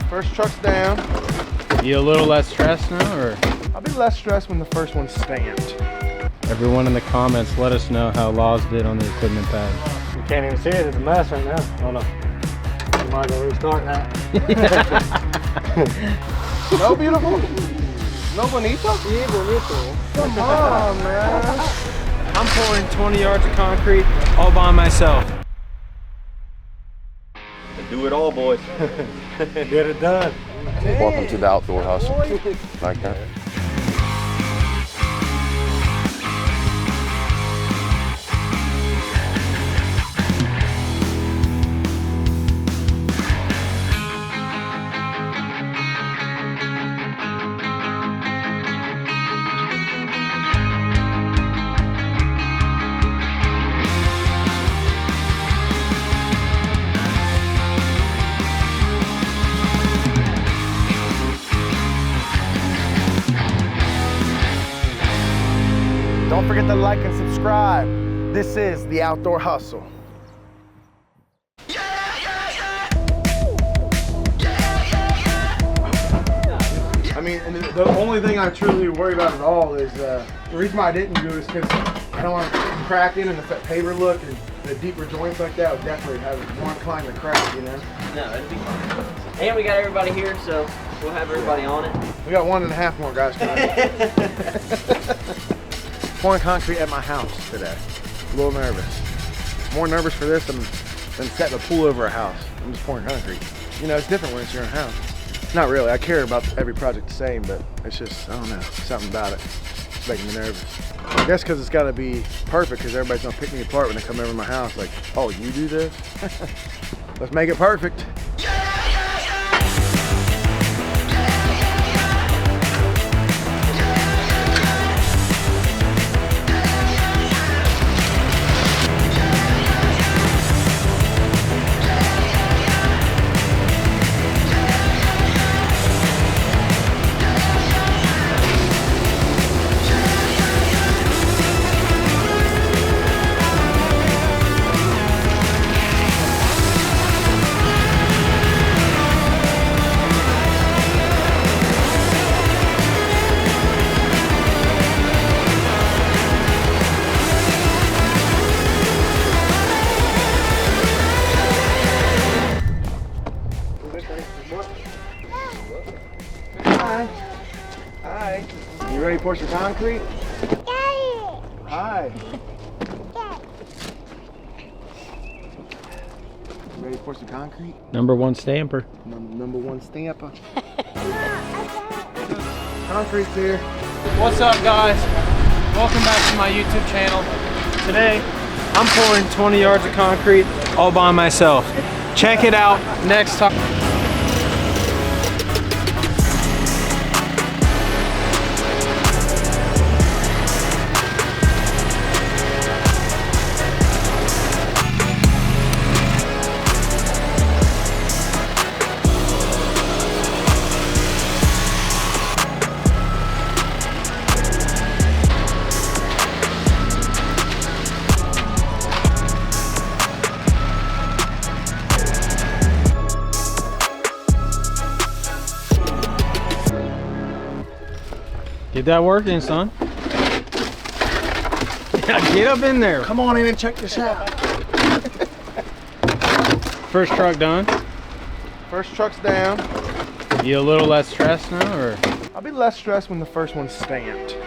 First truck's down. You a little less stressed now, or? I'll be less stressed when the first one's stamped. Everyone in the comments, let us know how Laws did on the equipment pad. You can't even see it, it's a mess right now. Hold on. You might as well restart that. No, beautiful? No bonito? Sí, bonito. Come on, man. I'm pouring 20 yards of concrete all by myself. Do it all, boys. Get it done. Welcome to the outdoor hustle. Like that. Don't forget to like and subscribe. This is the Outdoor Hustle. I mean, and the only thing I truly worry about at all is the reason why I didn't do it is because I don't want to crack in, and if that paver look and the deeper joints like that would definitely have more inclined to crack, you know? No, it'll be fine. And we got everybody here, so we'll have everybody on it. We got 1.5 more guys coming. Pouring concrete at my house today. A little nervous. More nervous for this than setting a pool over a house. I'm just pouring concrete. You know, it's different when it's your own house. Not really. I care about every project the same, but it's just, I don't know, something about it. It's making me nervous. I guess because it's got to be perfect, because everybody's going to pick me apart when they come over to my house. Like, oh, you do this? Let's make it perfect. Hi. You ready to pour some concrete? Hi. You ready to pour some concrete? Number one stamper. Number one stamper. Concrete's here. What's up, guys? Welcome back to my YouTube channel. Today, I'm pouring 20 yards of concrete all by myself. Check it out next time. Get that working, son. Yeah, get up in there. Come on in and check this out. First truck done. First truck's down. You a little less stressed now, or? I'll be less stressed when the first one's stamped.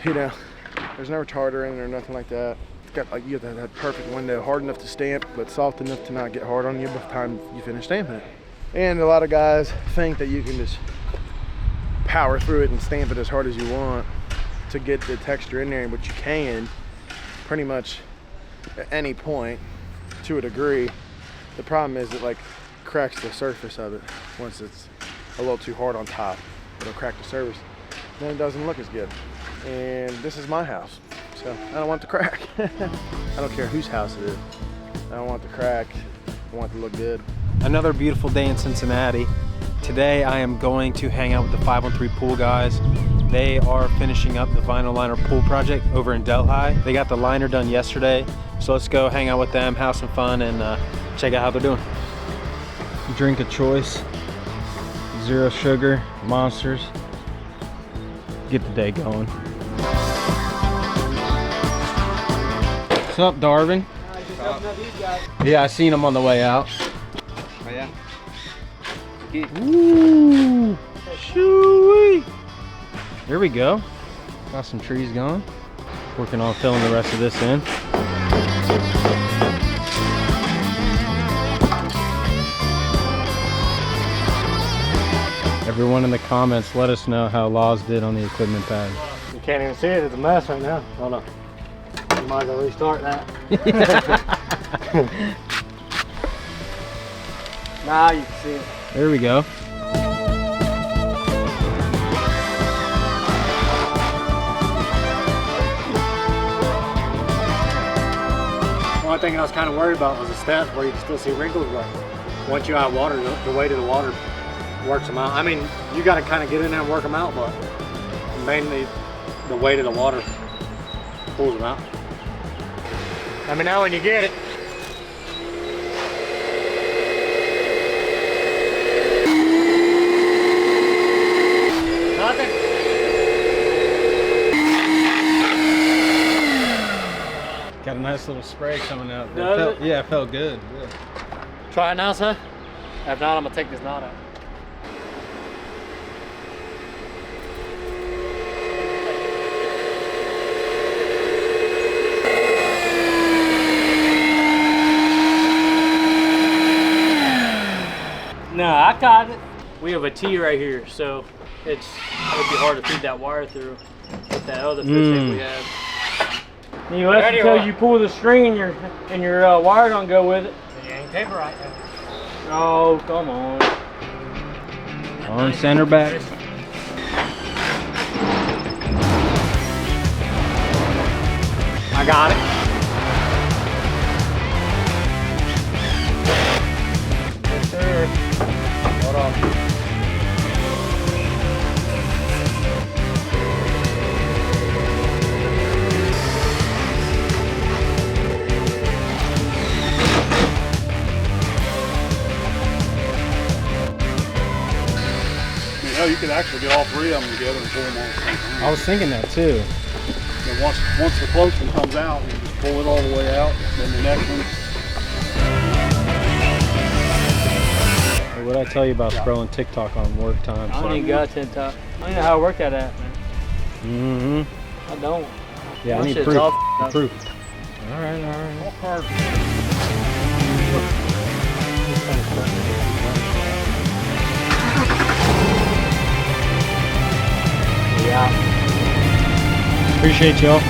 You know, there's no retarder in it or nothing like that. It's got like, you have that perfect window, hard enough to stamp, but soft enough to not get hard on you by the time you finish stamping it. And a lot of guys think that you can just power through it and stamp it as hard as you want to get the texture in there, but you can pretty much at any point to a degree. The problem is it like cracks the surface of it once it's a little too hard on top. It'll crack the surface, then it doesn't look as good. And this is my house, so I don't want it to crack. I don't care whose house it is. I don't want it to crack. I want it to look good. Another beautiful day in Cincinnati. Today I am going to hang out with the 513 Pool guys. They are finishing up the vinyl liner pool project over in Delhi. They got the liner done yesterday, so let's go hang out with them, have some fun, and check out how they're doing. Drink of choice, zero sugar monsters. Get the day going. What's up, Darvin? Yeah, I seen him on the way out. Oh yeah. Ooh, shoo-wee. There we go. Got some trees going. Working on filling the rest of this in. Everyone in the comments, let us know how Laws did on the equipment pad. You can't even see it. It's a mess right now. Hold on. You might as well restart that. Now you can see it. There we go. One thing I was kind of worried about was the steps where you can still see wrinkles, but once you're out of water, the weight of the water works them out. I mean, you got to kind of get in there and work them out, but mainly the weight of the water pulls them out. Let me know when you get it. Nothing. Got a nice little spray coming out. Does it? Yeah, it felt good. Yeah. Try it now, sir. If not, I'm gonna take this knot out. No, I got it. We have a T right here, so it would be hard to feed that wire through with that other fish that we have. You have until you pull the string and your wire don't go with it. You ain't paper right now. Oh, come on. On center back. I got it. Yes, sir. Hold on. You know, you could actually get all three of them together and pull them all at the same time. I was thinking that too. And once the close one comes out, you just pull it all the way out, then the next one. Hey, what'd I tell you about scrolling TikTok on work time? I don't even got TikTok. I don't know how to work that app, man. Mm-hmm. I don't. Yeah, I My need shit's proof. all Proof. All right, all right. All cards. Yeah. Appreciate y'all.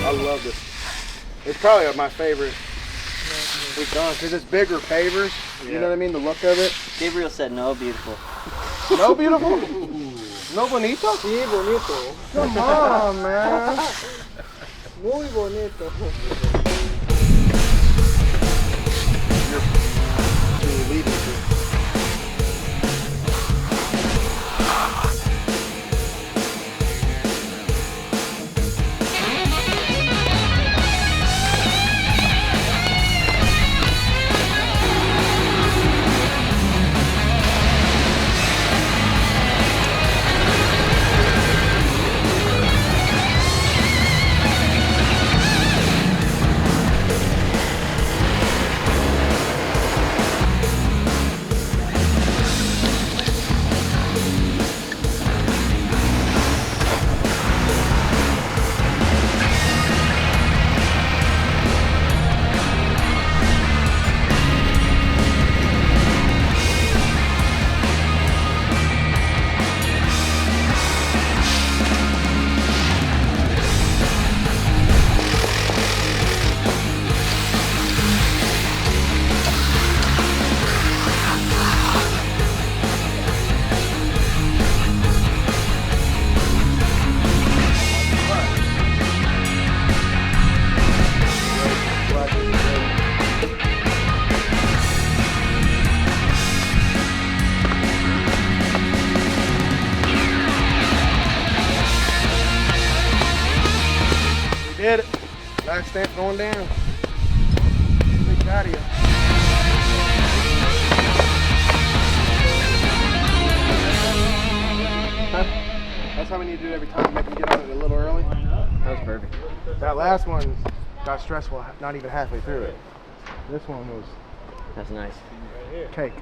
I love this. It's probably my favorite we've done because it's bigger pavers. You know what I mean? The look of it. Gabriel said no, beautiful. No beautiful? No bonito? Sí, bonito. Come on, man. Muy bonito. You're leading to. Did it. Last stamp going down. Big patio. need to do it every time, make them get on it a little early. That was perfect. That last one got stressful not even halfway through it. This one was That's nice. cake.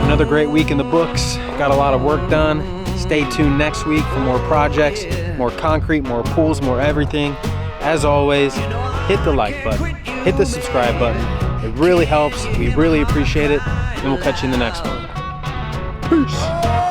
Another great week in the books. Got a lot of work done. Stay tuned next week for more projects, more concrete, more pools, more everything. As always, hit the like button, hit the subscribe button. It really helps. We really appreciate it. And we'll catch you in the next one. Peace.